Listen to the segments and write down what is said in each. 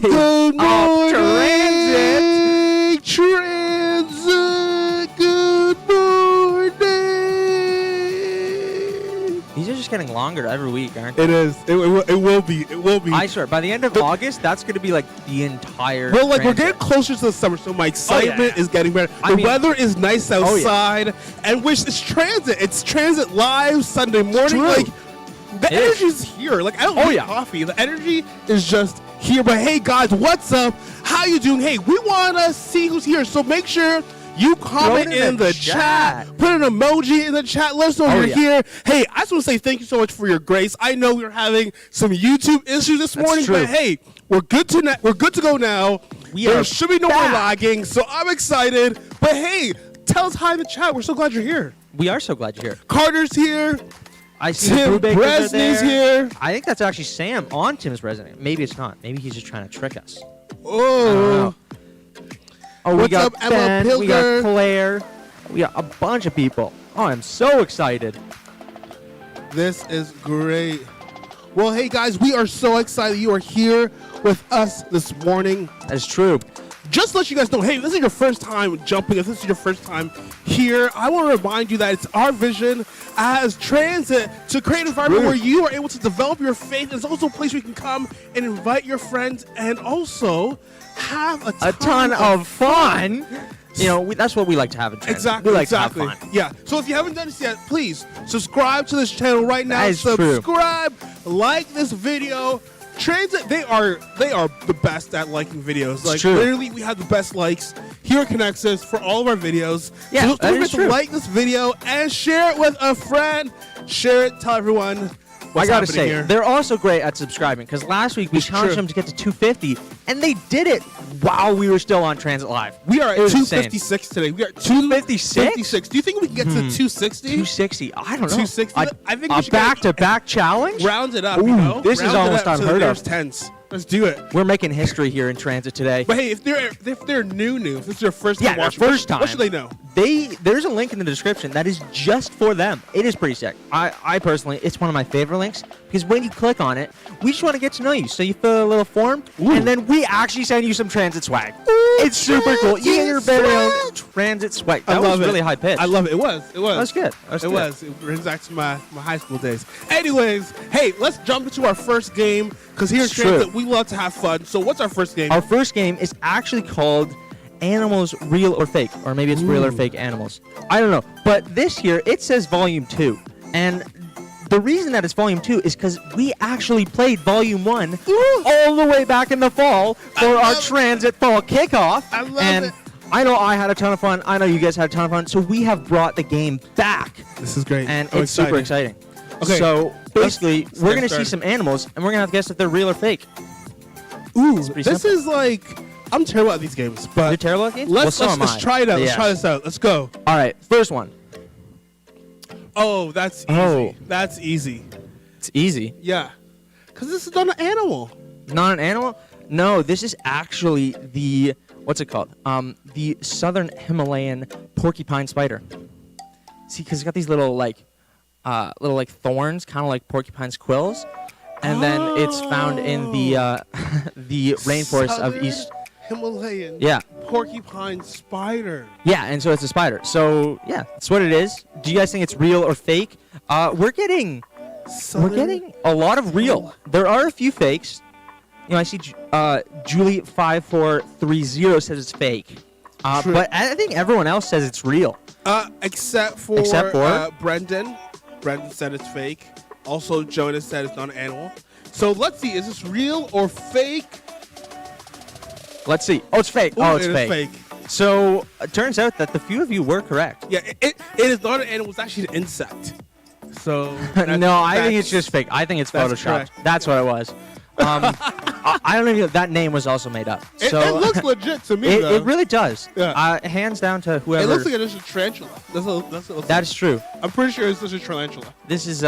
Good morning, Transit. Good morning. These are just getting longer every week, aren't they? It is. It will be. It will be. I swear, by the end of August, that's going to be like the entire. Well, like transit. we're getting closer to the summer, so my excitement is getting better. I mean, weather is nice outside, and which is transit. It's transit live Sunday morning. Like the energy's here. Like I don't need coffee. The energy is just here. But hey, guys, what's up? How you doing? Hey, we want to see who's here, so make sure you comment in the chat. Put an emoji in the chat. Let us know you're here. Hey, I just want to say thank you so much for your grace. I know we were having some YouTube issues this morning, but hey, we're good to go now. There should be no more lagging, so I'm excited. But hey, tell us hi in the chat. We're so glad you're here. We are so glad you're here. Carter's here. I see Tim Bresney's here. I think that's actually Sam on Tim's resume. Maybe it's not. Maybe he's just trying to trick us. Oh. Oh, What's we got up, Emma Ben, Pilger? we got Claire. We got a bunch of people. Oh, I'm so excited. This is great. Well, hey, guys, we are so excited you are here with us this morning. That's true. Just to let you guys know, hey, if this is your first time jumping, if this is your first time here, I want to remind you that it's our vision as Transit to create an environment where you are able to develop your faith. It's also a place where you can come and invite your friends and also have a ton of fun. You know, that's what we like to have in Transit. Exactly. We like to have fun. Yeah. So if you haven't done this yet, please subscribe to this channel right now. That is subscribe, like this video. Transit, they are the best at liking videos. Like literally, we have the best likes here at Connexus for all of our videos. Yeah, so don't forget to like this video and share it with a friend. Share it, tell everyone. I gotta say, they're also great at subscribing because last week we challenged them to get to 250, and they did it while we were still on Transit Live. We are at 256 today. We are 256. Do you think we can get to 260? 260. I don't know. 260. I think we should back-to-back challenge. Round it up. Ooh, you know? This is almost unheard of. Tens. Let's do it. We're making history here in Transit today. But hey, if they're new, if this is their first time watching, first time, what should they know? There's a link in the description that is just for them. It is pretty sick. I personally, it's one of my favorite links because when you click on it, we just want to get to know you. So you fill a little form, and then we actually send you some Transit swag. It's super cool. You get your very own Transit swag. That was really high pitched. I love it. It was. That was good. It brings back to my high school days. Anyways, hey, let's jump into our first game because here at Transit, we love to have fun. So what's our first game? Our first game is actually called Animals Real or Fake, or maybe it's Real or Fake Animals. I don't know. But this year, it says Volume 2. And the reason that it's Volume 2 is because we actually played Volume 1 all the way back in the fall for our Transit Fall kickoff. I love it. I know I had a ton of fun. I know you guys had a ton of fun. So we have brought the game back. This is great. And it's super exciting. Okay. So basically, we're going to see some animals, and we're going to have to guess if they're real or fake. Ooh, this is like, I'm terrible at these games, but You're terrible at games? let's try it out. Let's try this out. Let's go. All right, first one. Oh, that's easy. Oh. That's easy. It's easy. Yeah. Because this is not an animal. Not an animal? No, this is actually the, what's it called? The Southern Himalayan porcupine spider. See, because it's got these little thorns, kind of like porcupine's quills. And then it's found in the the rainforest Southern of East Himalayan porcupine spider. Yeah, and so it's a spider. So yeah, that's what it is. Do you guys think it's real or fake? We're getting a lot of real. There are a few fakes. You know, I see Julie5430 says it's fake. But I think everyone else says it's real. Except for Brendan. Brendan said it's fake. Also, Jonas said it's not an animal. So let's see, is this real or fake? Let's see. Oh, it's fake. Ooh, It's it fake. is fake. So it turns out that the few of you were correct. Yeah, it is not an animal. It's actually an insect. So no, I think it's just fake. I think it's that's photoshopped. correct. That's what it was. I don't even know if that name was also made up. So it looks legit to me, though. It really does. Yeah. Hands down to whoever. It looks like it's a tarantula. That's what it looks That is true. I'm pretty sure it's just a tarantula. This is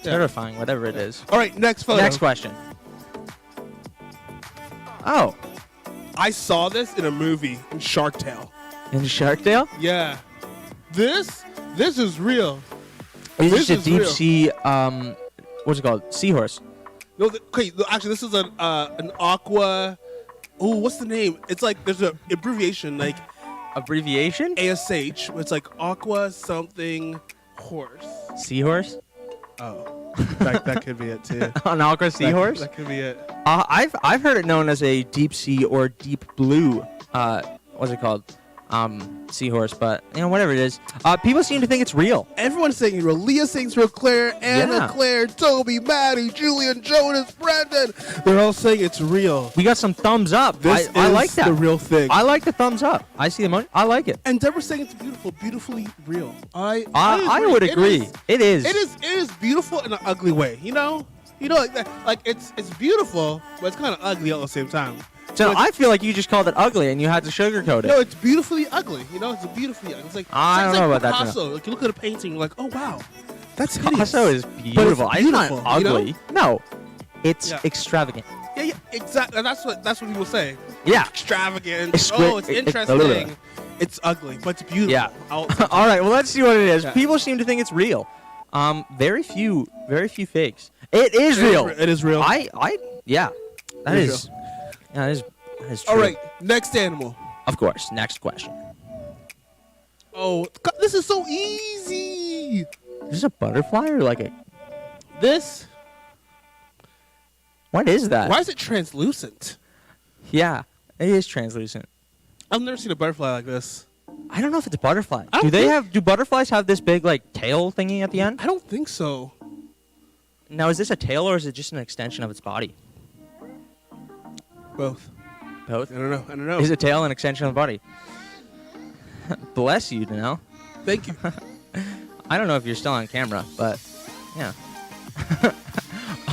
terrifying, whatever it is. All right, next photo. Next question. Oh. I saw this in a movie in Shark Tale. In Shark Tale? Yeah. This is real. This is a deep sea, what's it called? Seahorse. No, actually, this is an aqua. Oh, what's the name? It's like there's an abbreviation, like abbreviation. ASH. It's like aqua something horse. Seahorse. Oh, that could be it too. An aqua seahorse. That could be it. I've heard it known as a deep sea or deep blue. What's it called? Seahorse, but you know, whatever it is, people seem to think it's real. Everyone's saying it's real. Leah's saying it's real. Claire, Anna, Yeah. Claire, Toby, Maddie, Julian, Jonas, Brandon. They're all saying it's real. We got some thumbs up. This I is like that. the real thing. I like the thumbs up. I see the emoji. I like it. And Deborah's saying it's beautiful, beautifully real. I would agree. It is. It is beautiful in an ugly way. You know like that. Like it's beautiful, but it's kind of ugly all at the same time. So I feel like you just called it ugly and you had to sugarcoat it. No, it's beautifully ugly. You know, it's beautifully ugly. It's like I don't know about that. Picasso. Like you look at a painting, you're like, oh wow, that's Picasso hideous. is beautiful. It's not ugly. You know? No, it's extravagant. Yeah, exactly. That's what people say. Yeah, extravagant. It's interesting. It's ugly, but it's beautiful. Yeah. All right. Well, let's see what it is. Yeah. People seem to think it's real. Very few fakes. It is real. It is real. Yeah. That is true. All right, next animal. Of course. Next question. Oh, God, this is so easy. Is this a butterfly or like a... This? What is that? Why is it translucent? Yeah, it is translucent. I've never seen a butterfly like this. I don't know if it's a butterfly. Do butterflies have this big like tail thingy at the end? I don't think so. Now, is this a tail or is it just an extension of its body? Both. Both? I don't know. Is a tail an extension of the body? Bless you, Danelle. Thank you. I don't know if you're still on camera, but yeah.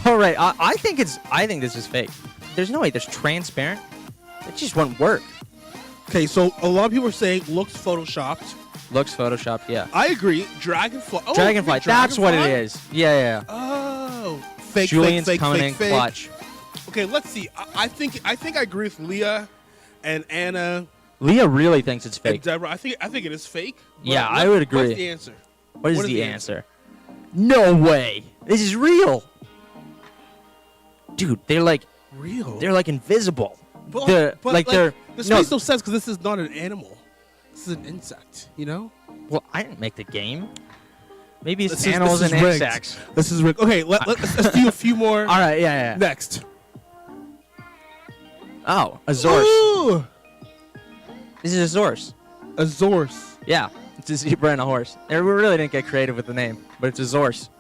All right, I think this is fake. There's no way. There's transparent. It just won't work. Okay, so a lot of people are saying looks photoshopped. Looks photoshopped, yeah. I agree. Dragonfly. Oh, Dragonfly. That's what it is. Yeah. Oh, fake. Julian's fake, coming fake, in fake. clutch. Okay, let's see. I think I agree with Leah and Anna. Leah really thinks it's fake. And Deborah, I think it is fake. Yeah, I would agree. What's the answer? What is the answer? No way. This is real. Dude, they're like real. They're like invisible. But this makes no sense because this is not an animal. This is an insect. You know. Well, I didn't make the game. Maybe it's animals and insects. This is rigged. Okay, let's do a few more. All right, yeah. Next. Oh, a zorse. Ooh. This is a zorse. A zorse. Yeah, it's a zebra and a horse. We really didn't get creative with the name, but it's a zorse.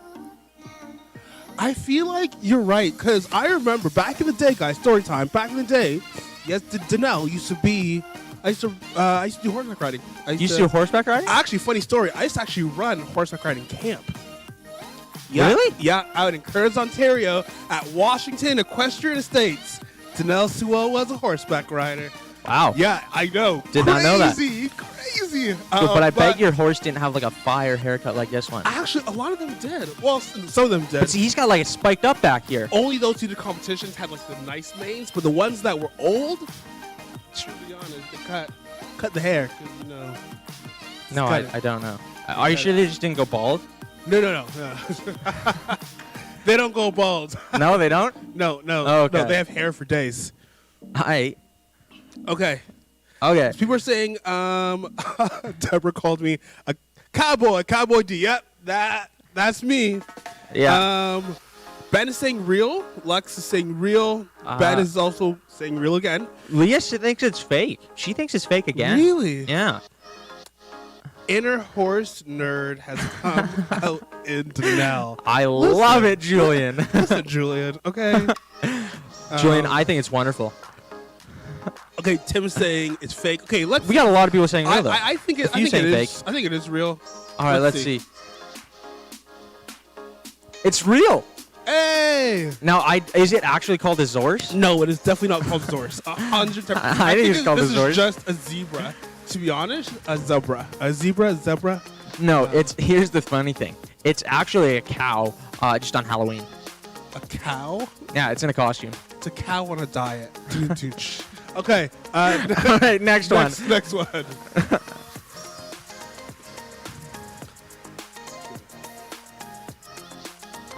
I feel like you're right, because I remember back in the day, guys, story time, back in the day, yes, Danelle used to be, I used to do horseback riding. You used to do horseback riding? Actually, funny story, I used to actually run horseback riding camp. Yeah. Really? Yeah, out in Curtis, Ontario, at Washington Equestrian Estates. Danelle Sewell was a horseback rider. Wow. Yeah, I know. Did not know that. Crazy. But I bet your horse didn't have like a fire haircut like this one. Actually, a lot of them did. Well, some of them did. But see, he's got like it spiked up back here. Only those two competitions had like the nice manes, but the ones that were old, to be honest, they cut the hair. You know, no, I don't know. Are you sure they just didn't go bald? No. They don't go bald. No, they don't? No. Oh, okay. No, they have hair for days. Okay. People are saying, Deborah called me a cowboy D. Yep, that's me. Yeah. Ben is saying real. Lux is saying real. Ben is also saying real again. Leah thinks it's fake. She thinks it's fake again. Really? Yeah. Inner horse nerd has come out in Danelle. I love it, Julian. Listen, Julian. Okay. Julian, I think it's wonderful. Okay, Tim's saying it's fake. Okay, let's. We got a lot of people saying real, though. I think it. I think it is. I think it is real. All right, let's see. It's real. Hey. Now, is it actually called a Zorse? No, it is definitely not called Zorse. 100%. I think it's called a Zorse. This is just a zebra. To be honest, a zebra. A zebra. No, here's the funny thing. It's actually a cow, just on Halloween. A cow? Yeah, it's in a costume. It's a cow on a diet. Okay. All right, next one. Next one.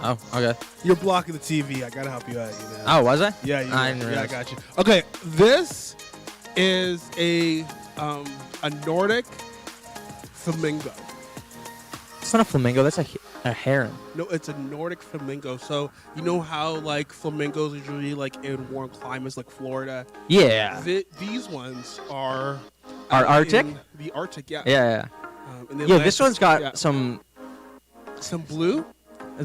Oh, okay. You're blocking the TV. I gotta help you out. You know? Oh, was I? Yeah, I got you. Okay, this is a Nordic flamingo. It's not a flamingo. That's a heron. No, it's a Nordic flamingo. So you know how like flamingos are usually like in warm climates like Florida. Yeah. These ones are Arctic. The Arctic, yeah. Yeah. Yeah, this one's got some blue.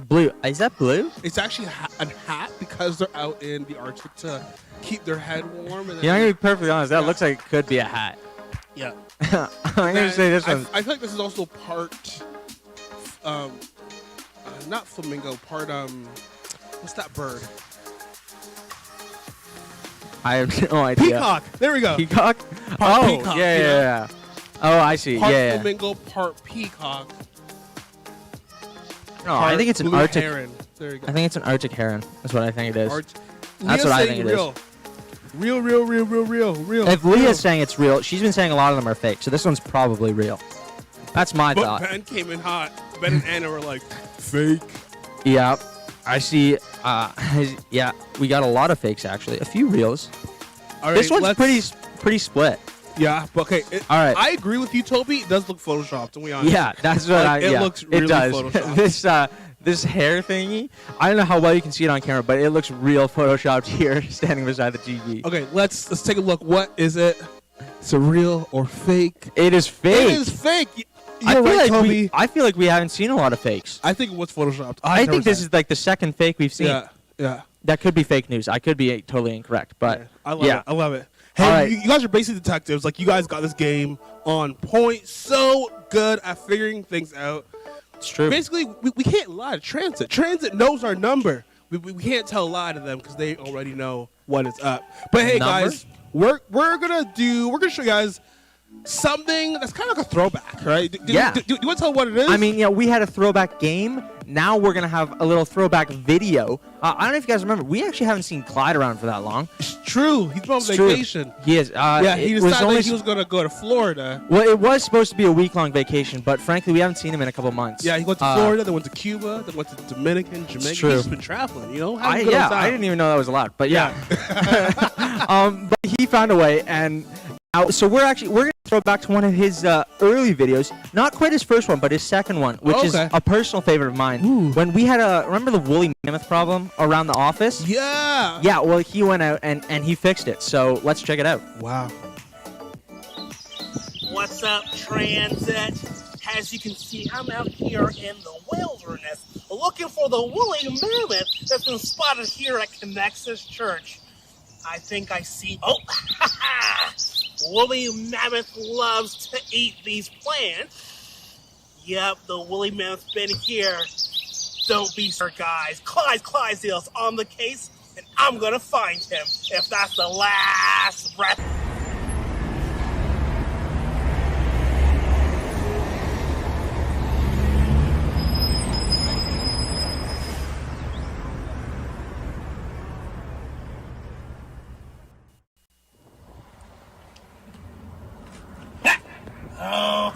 Blue. Is that blue? It's actually a hat because they're out in the Arctic to keep their head warm. And I'm gonna be perfectly honest. That looks like it could be a hat. Yeah. I'm gonna say this one. I feel like this is also part, not flamingo. Part what's that bird? I have no idea. Peacock. There we go. Peacock. Part peacock. Yeah. Oh, I see. Part yeah. flamingo, part peacock. No, I think it's an Arctic heron. There you go. I think it's an Arctic heron. That's what I think it is. That's what I think it is. Real. If Leah's saying it's real, she's been saying a lot of them are fake. So this one's probably real. That's my But thought. Ben came in hot. Ben and Anna were like, fake. Yeah. I see. Yeah, we got a lot of fakes actually. A few reals. All right, this one's pretty split. Yeah, but okay. All right. I agree with you, Toby. It does look photoshopped, to be honest. Yeah, that's what It looks really it does. photoshopped. This hair thingy, I don't know how well you can see it on camera, but it looks real photoshopped here, standing beside the TV. Okay, let's take a look. What is it? Is it real or fake? It is fake. It is fake. I feel like we haven't seen a lot of fakes. I think it was photoshopped. I think this is like the second fake we've seen. Yeah. That could be fake news. I could be totally incorrect, but yeah. I love it. Hey, right. you guys are basically detectives. Like, you guys got this game on point. So good at figuring things out. It's true. Basically, we can't lie to Transit. Transit knows our number. We can't tell a lie to them because they already know what is up. But hey, guys, we're gonna show you guys something that's kind of like a throwback, right? Do you want to tell what it is? I mean, yeah, we had a throwback game. Now we're going to have a little throwback video. I don't know if you guys remember. We actually haven't seen Clyde around for that long. It's true. He's on vacation. He is. He decided he was going to go to Florida. Well, it was supposed to be a week-long vacation, but frankly, we haven't seen him in a couple months. Yeah, he went to Florida, then went to Cuba, then went to Dominican, Jamaica. It's true. He's been traveling, you know? I didn't even know that was allowed, but yeah. But he found a way, and so we're going to throw back to one of his early videos. Not quite his first one, but his second one, which is a personal favorite of mine. Ooh. When we had remember the woolly mammoth problem around the office? Yeah. Yeah, well, he went out and he fixed it. So let's check it out. Wow. What's up, Transit? As you can see, I'm out here in the wilderness looking for the woolly mammoth that's been spotted here at Connexus Church. I think I see... Oh, woolly mammoth loves to eat these plants. Yep, the woolly mammoth's been here. Don't be sure, guys. Clydesdale's on the case, and I'm gonna find him if that's the last breath. Oh,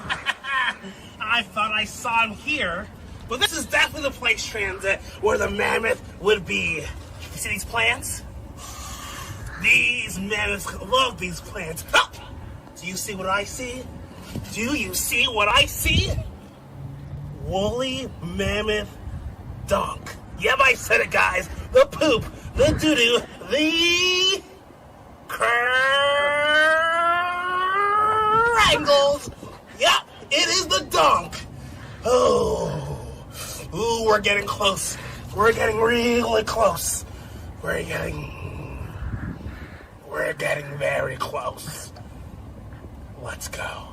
I thought I saw him here. But this is definitely the place, Transit, where the mammoth would be. You see these plants? These mammoths love these plants. Oh! Do you see what I see? Do you see what I see? Woolly mammoth dunk. Yep, I said it, guys. The poop, the doo-doo, the angles. Yep, it is the dunk. Oh. Ooh, we're getting close. We're getting really close. We're getting very close. Let's go.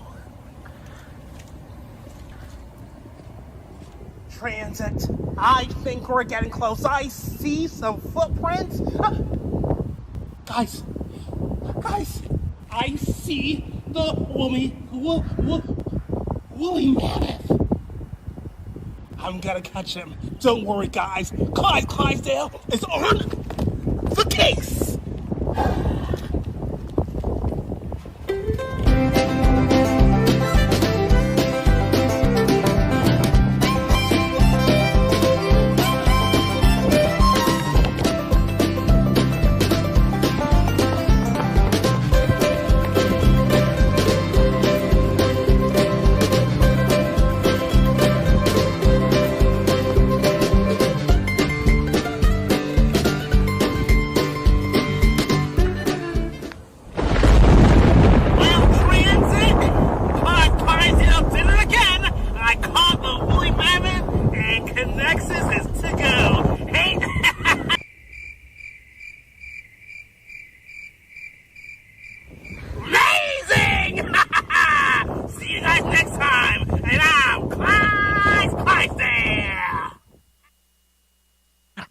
Transit, I think we're getting close. I see some footprints. Guys, I see the woolly mammoth. I'm gonna catch him. Don't worry, guys. Clydesdale is on the case.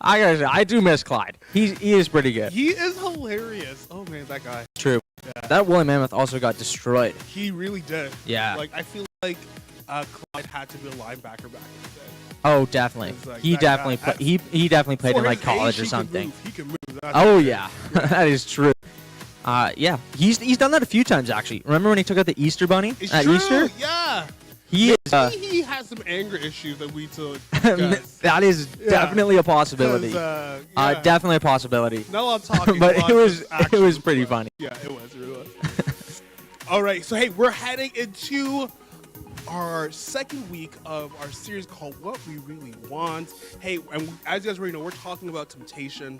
I gotta say, I do miss Clyde. He is pretty good. He is hilarious. Oh man, that guy. True. Yeah. That woolly mammoth also got destroyed. He really did. Yeah. Like I feel like Clyde had to be a linebacker back in the day. Oh, definitely. Like he definitely he definitely played in like college or something. He can move. Oh yeah, that is true. Yeah, he's done that a few times actually. Remember when he took out the Easter bunny at Easter? Yeah. He he has some anger issues that we took. That is definitely a possibility. Definitely a possibility. Not a lot of talking, but it was pretty funny. Yeah, it was. It really was. All right, so hey, we're heading into our second week of our series called What We Really Want. Hey, and as you guys already know, we're talking about temptation,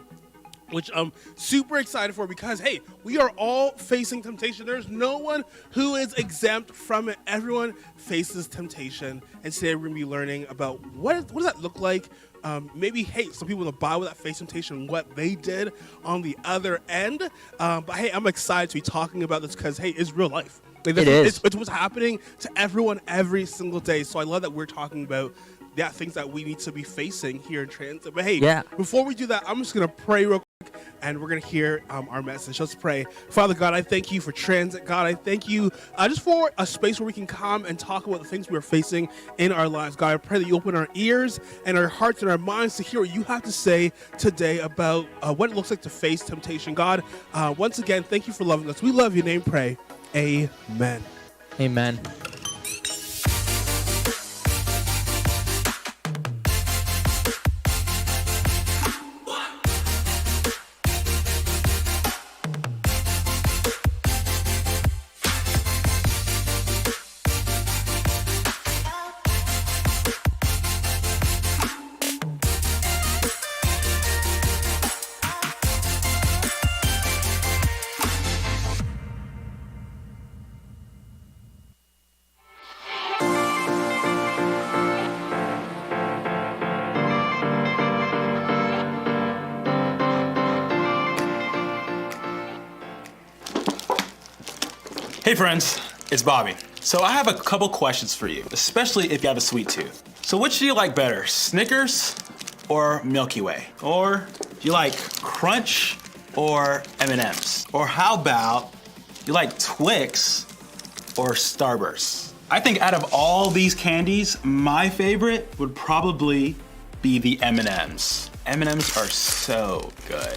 which I'm super excited for because, hey, we are all facing temptation. There's no one who is exempt from it. Everyone faces temptation. And today we're going to be learning about what does that look like? Maybe, hey, some people in the Bible that face temptation, what they did on the other end. But, hey, I'm excited to be talking about this because, hey, it's real life. Like, it's what's happening to everyone every single day. So I love that we're talking about things that we need to be facing here in transit. But hey, before we do that, I'm just going to pray real quick and we're going to hear our message. Let's pray. Father God, I thank you for transit. God, I thank you just for a space where we can come and talk about the things we're facing in our lives. God, I pray that you open our ears and our hearts and our minds to hear what you have to say today about what it looks like to face temptation. God, once again, thank you for loving us. We love you. Name pray. Amen. Amen. Hey friends, it's Bobby. So I have a couple questions for you, especially if you have a sweet tooth. So which do you like better, Snickers or Milky Way? Or do you like Crunch or M&Ms? Or how about you like Twix or Starburst? I think out of all these candies, my favorite would probably be the M&Ms. M&Ms are so good.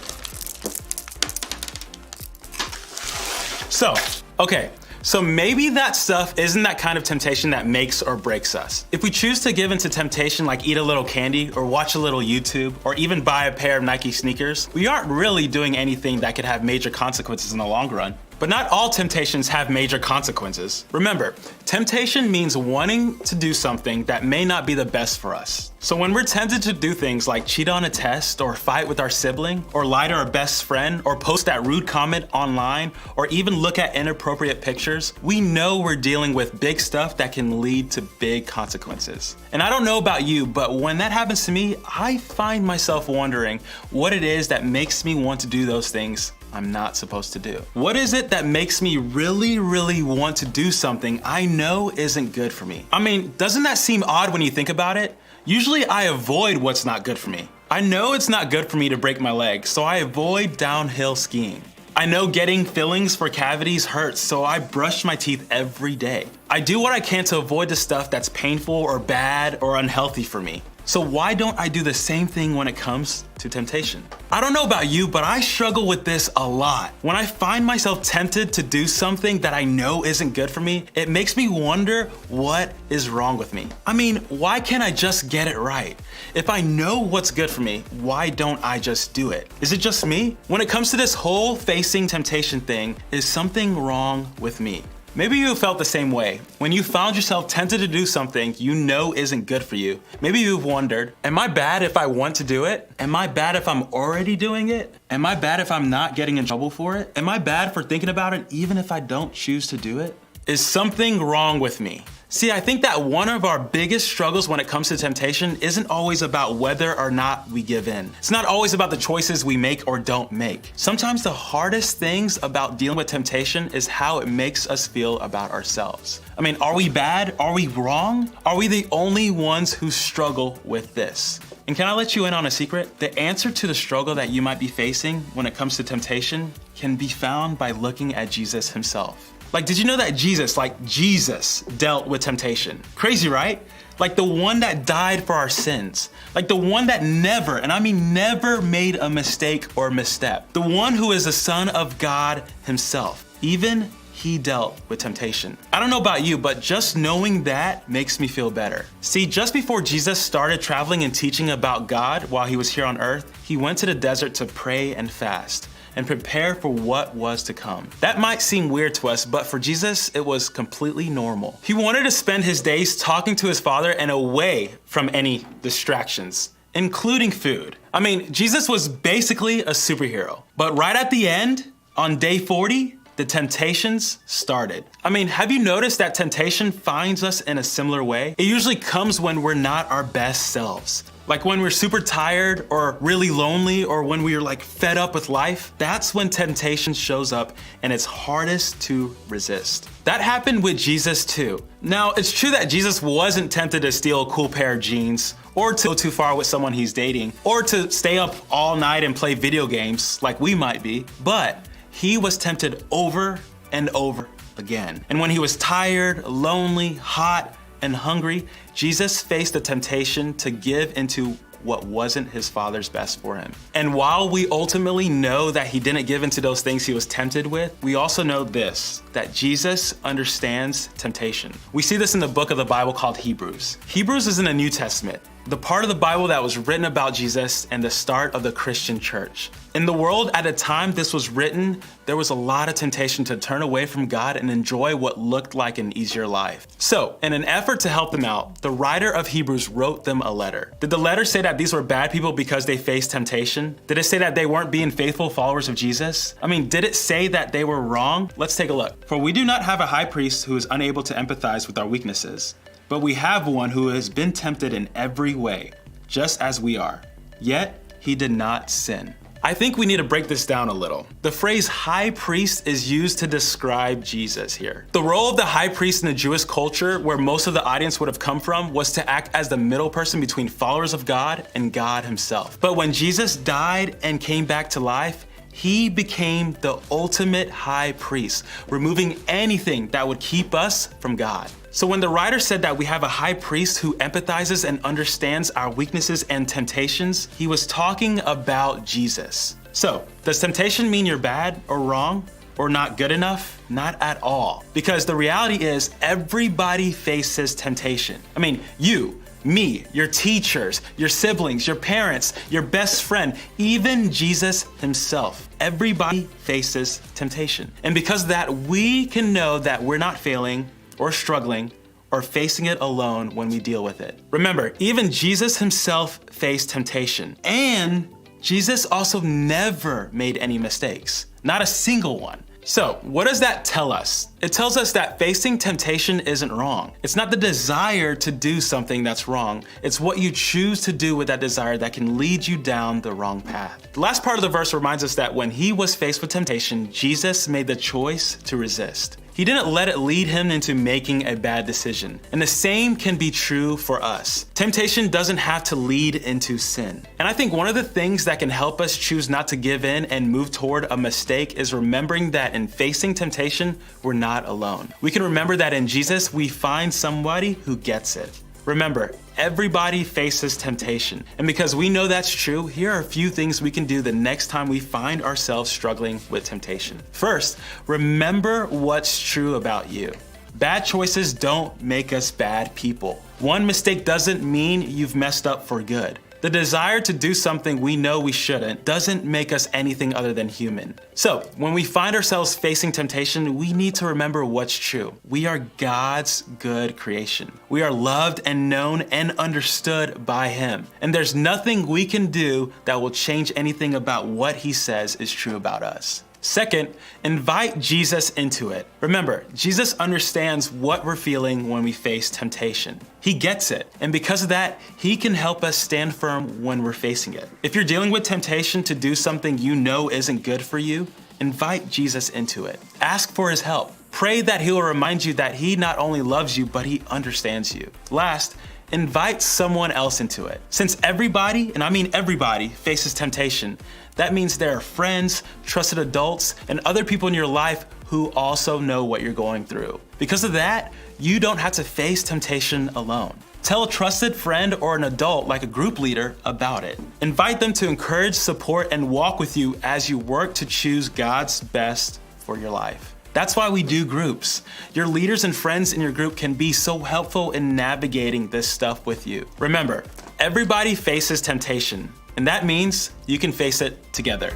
So maybe that stuff isn't that kind of temptation that makes or breaks us. If we choose to give into temptation like eat a little candy or watch a little YouTube or even buy a pair of Nike sneakers, we aren't really doing anything that could have major consequences in the long run. But not all temptations have major consequences. Remember, temptation means wanting to do something that may not be the best for us. So when we're tempted to do things like cheat on a test or fight with our sibling or lie to our best friend or post that rude comment online or even look at inappropriate pictures, we know we're dealing with big stuff that can lead to big consequences. And I don't know about you, but when that happens to me, I find myself wondering what it is that makes me want to do those things I'm not supposed to do. What is it that makes me really want to do something I know isn't good for me? I mean, doesn't that seem odd when you think about it? Usually I avoid what's not good for me. I know it's not good for me to break my leg, so I avoid downhill skiing. I know getting fillings for cavities hurts, so I brush my teeth every day. I do what I can to avoid the stuff that's painful or bad or unhealthy for me. So why don't I do the same thing when it comes to temptation? I don't know about you, but I struggle with this a lot. When I find myself tempted to do something that I know isn't good for me, it makes me wonder what is wrong with me. I mean, why can't I just get it right? If I know what's good for me, why don't I just do it? Is it just me? When it comes to this whole facing temptation thing, is something wrong with me? Maybe you felt the same way. When you found yourself tempted to do something you know isn't good for you, maybe you've wondered, am I bad if I want to do it? Am I bad if I'm already doing it? Am I bad if I'm not getting in trouble for it? Am I bad for thinking about it even if I don't choose to do it? Is something wrong with me? See, I think that one of our biggest struggles when it comes to temptation isn't always about whether or not we give in. It's not always about the choices we make or don't make. Sometimes the hardest things about dealing with temptation is how it makes us feel about ourselves. I mean, are we bad? Are we wrong? Are we the only ones who struggle with this? And can I let you in on a secret? The answer to the struggle that you might be facing when it comes to temptation can be found by looking at Jesus himself. Like, did you know that Jesus dealt with temptation? Crazy, right? Like the one that died for our sins. Like the one that never, and I mean never made a mistake or misstep. The one who is the Son of God himself. Even he dealt with temptation. I don't know about you, but just knowing that makes me feel better. See, just before Jesus started traveling and teaching about God while he was here on earth, he went to the desert to pray and fast and prepare for what was to come. That might seem weird to us, but for Jesus, it was completely normal. He wanted to spend his days talking to his Father and away from any distractions, including food. I mean, Jesus was basically a superhero. But right at the end, on day 40, the temptations started. I mean, have you noticed that temptation finds us in a similar way? It usually comes when we're not our best selves. Like when we're super tired or really lonely or when we're like fed up with life, that's when temptation shows up and it's hardest to resist. That happened with Jesus too. Now, it's true that Jesus wasn't tempted to steal a cool pair of jeans or to go too far with someone he's dating or to stay up all night and play video games like we might be, but he was tempted over and over again. And when he was tired, lonely, hot, and hungry, Jesus faced the temptation to give into what wasn't his Father's best for him. And while we ultimately know that he didn't give into those things he was tempted with, we also know this, that Jesus understands temptation. We see this in the book of the Bible called Hebrews. Hebrews is in the New Testament, the part of the Bible that was written about Jesus and the start of the Christian church. In the world at the time this was written, there was a lot of temptation to turn away from God and enjoy what looked like an easier life. So, in an effort to help them out, the writer of Hebrews wrote them a letter. Did the letter say that these were bad people because they faced temptation? Did it say that they weren't being faithful followers of Jesus? I mean, did it say that they were wrong? Let's take a look. For we do not have a high priest who is unable to empathize with our weaknesses, but we have one who has been tempted in every way, just as we are. Yet he did not sin. I think we need to break this down a little. The phrase high priest is used to describe Jesus here. The role of the high priest in the Jewish culture, where most of the audience would have come from, was to act as the middle person between followers of God and God himself. But when Jesus died and came back to life, he became the ultimate high priest, removing anything that would keep us from God. So when the writer said that we have a high priest who empathizes and understands our weaknesses and temptations, he was talking about Jesus. So, does temptation mean you're bad or wrong or not good enough? Not at all. Because the reality is everybody faces temptation. I mean, you, me, your teachers, your siblings, your parents, your best friend, even Jesus himself. Everybody faces temptation. And because of that, we can know that we're not failing or struggling or facing it alone when we deal with it. Remember, even Jesus himself faced temptation. And Jesus also never made any mistakes, not a single one. So, what does that tell us? It tells us that facing temptation isn't wrong. It's not the desire to do something that's wrong. It's what you choose to do with that desire that can lead you down the wrong path. The last part of the verse reminds us that when he was faced with temptation, Jesus made the choice to resist. He didn't let it lead him into making a bad decision. And the same can be true for us. Temptation doesn't have to lead into sin. And I think one of the things that can help us choose not to give in and move toward a mistake is remembering that in facing temptation, we're not alone. We can remember that in Jesus, we find somebody who gets it. Remember, everybody faces temptation. And because we know that's true, here are a few things we can do the next time we find ourselves struggling with temptation. First, remember what's true about you. Bad choices don't make us bad people. One mistake doesn't mean you've messed up for good. The desire to do something we know we shouldn't doesn't make us anything other than human. So, when we find ourselves facing temptation, we need to remember what's true. We are God's good creation. We are loved and known and understood by him. And there's nothing we can do that will change anything about what he says is true about us. Second, invite Jesus into it. Remember, Jesus understands what we're feeling when we face temptation. He gets it, and because of that, he can help us stand firm when we're facing it. If you're dealing with temptation to do something you know isn't good for you, invite Jesus into it. Ask for his help. Pray that he will remind you that he not only loves you, but he understands you. Last, invite someone else into it. Since everybody, and I mean everybody, faces temptation, that means there are friends, trusted adults, and other people in your life who also know what you're going through. Because of that, you don't have to face temptation alone. Tell a trusted friend or an adult, like a group leader, about it. Invite them to encourage, support, and walk with you as you work to choose God's best for your life. That's why we do groups. Your leaders and friends in your group can be so helpful in navigating this stuff with you. Remember, everybody faces temptation, and that means you can face it together.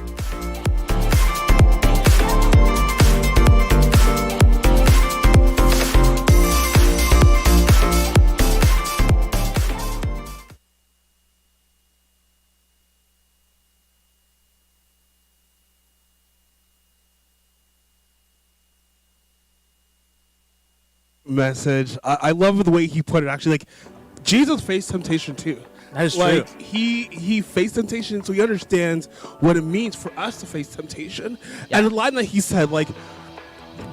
Message. I love the way he put it. Actually, like, Jesus faced temptation too. That is like, true. He faced temptation, so he understands what it means for us to face temptation. Yeah. And the line that he said, like,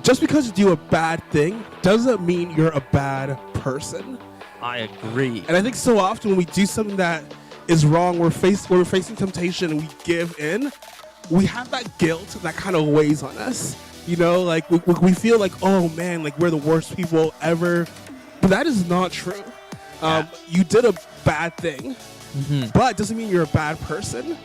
just because you do a bad thing doesn't mean you're a bad person. I agree. And I think so often when we do something that is wrong, when we're facing temptation and we give in, we have that guilt that kind of weighs on us. You know, like we feel like, oh man, like we're the worst people ever. But that is not true. You did a bad thing, but it doesn't mean you're a bad person.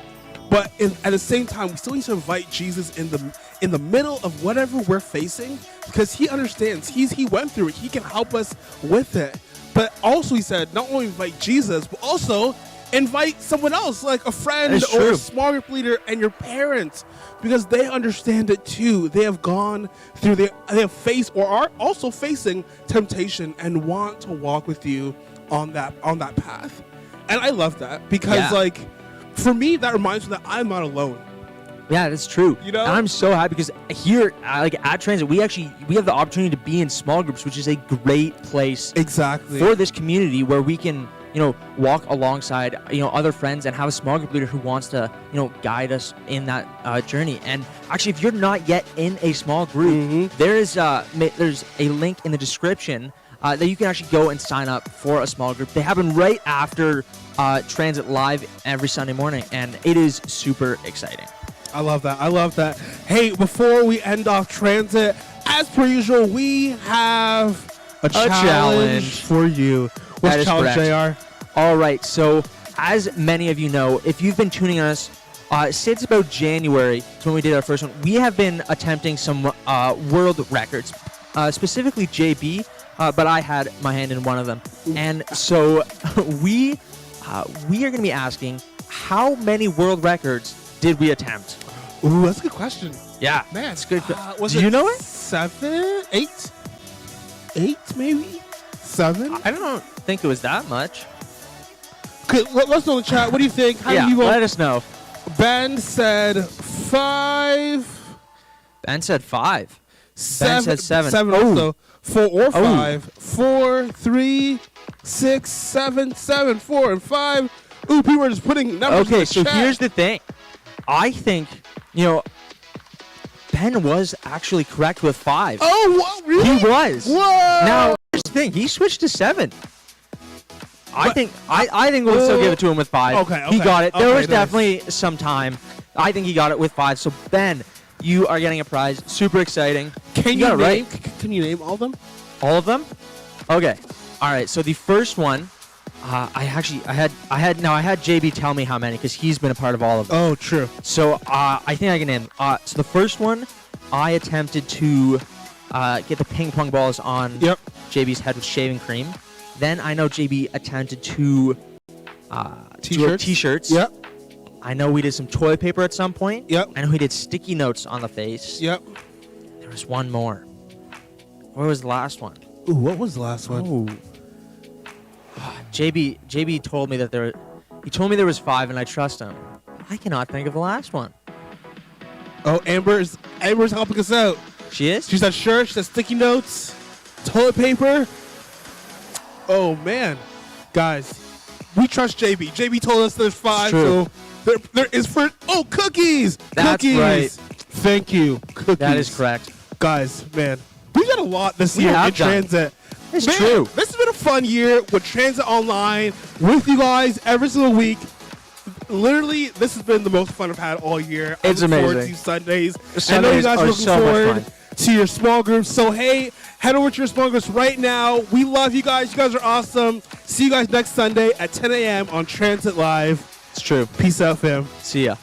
But at the same time, we still need to invite Jesus in the middle of whatever we're facing, because he understands. He went through it. He can help us with it. But also, he said, not only invite Jesus, but also invite someone else, like a friend or a small group leader, and your parents, because they understand it too. They have gone through, they have faced or are also facing temptation and want to walk with you on that path. And I love that because, like, for me, that reminds me that I'm not alone. Yeah, that's true. You know? And I'm so happy because here, like at Transit, we have the opportunity to be in small groups, which is a great place Exactly. for this community where we can walk alongside, other friends and have a small group leader who wants to, guide us in that journey. And actually, if you're not yet in a small group, there's a link in the description that you can actually go and sign up for a small group. They happen right after Transit Live every Sunday morning, and it is super exciting. I love that. Hey, before we end off Transit, as per usual, we have a challenge for you. What's the challenge, JR? All right, so as many of you know, if you've been tuning us since about January, to when we did our first one, we have been attempting some world records, specifically JB, but I had my hand in one of them. And so we are going to be asking, how many world records did we attempt? Ooh, that's a good question. Yeah, man, it's good. Do you know it? 7, 8, maybe 7. I don't think it was that much. Okay, let's know in the chat. What do you think? How do you vote? Let us know. Ben said 5. Ben said 5. 7. Ben said 7. 7 also. 4 or 5. 4, 3, 6, 7, 7, 4, and 5. Ooh, people are just putting numbers in the so chat. here's the thing. I think, Ben was actually correct with 5. Oh, what? Really? He was. Whoa. Now, here's the thing. He switched to 7. I think we'll still give it to him with 5. Okay. He got it. There was nice. definitely some time. I think he got it with 5. So, Ben, you are getting a prize. Super exciting. Can you name all of them? All of them? Okay. All right. So the first one, I had JB tell me how many because he's been a part of all of them. Oh, true. So I think I can name. So the first one, I attempted to get the ping pong balls on JB's head with shaving cream. Then I know JB attempted to t-shirts. Yep. I know we did some toilet paper at some point. Yep. I know we did sticky notes on the face. Yep. There was one more. Where was the last one? Ooh, what was the last one? Oh. JB told me that there was 5, and I trust him. I cannot think of the last one. Oh, Amber's helping us out. She is? She said shirt, she said sticky notes, toilet paper. Oh man. Guys, we trust JB. JB told us there's 5, so there is for cookies. That's cookies. right. Thank you. Cookies. That is correct. Guys, man, we've done a lot this year in Transit. It's true. This has been a fun year with Transit Online with you guys every single week. Literally, this has been the most fun I've had all year. It's I look amazing. forward to Sundays. The I know you Sundays guys are are looking so much forward fun. to your small groups. So, hey, head over to your small groups right now. We love you guys. You guys are awesome. See you guys next Sunday at 10 a.m. on Transit Live. It's true. Peace out, fam. See ya.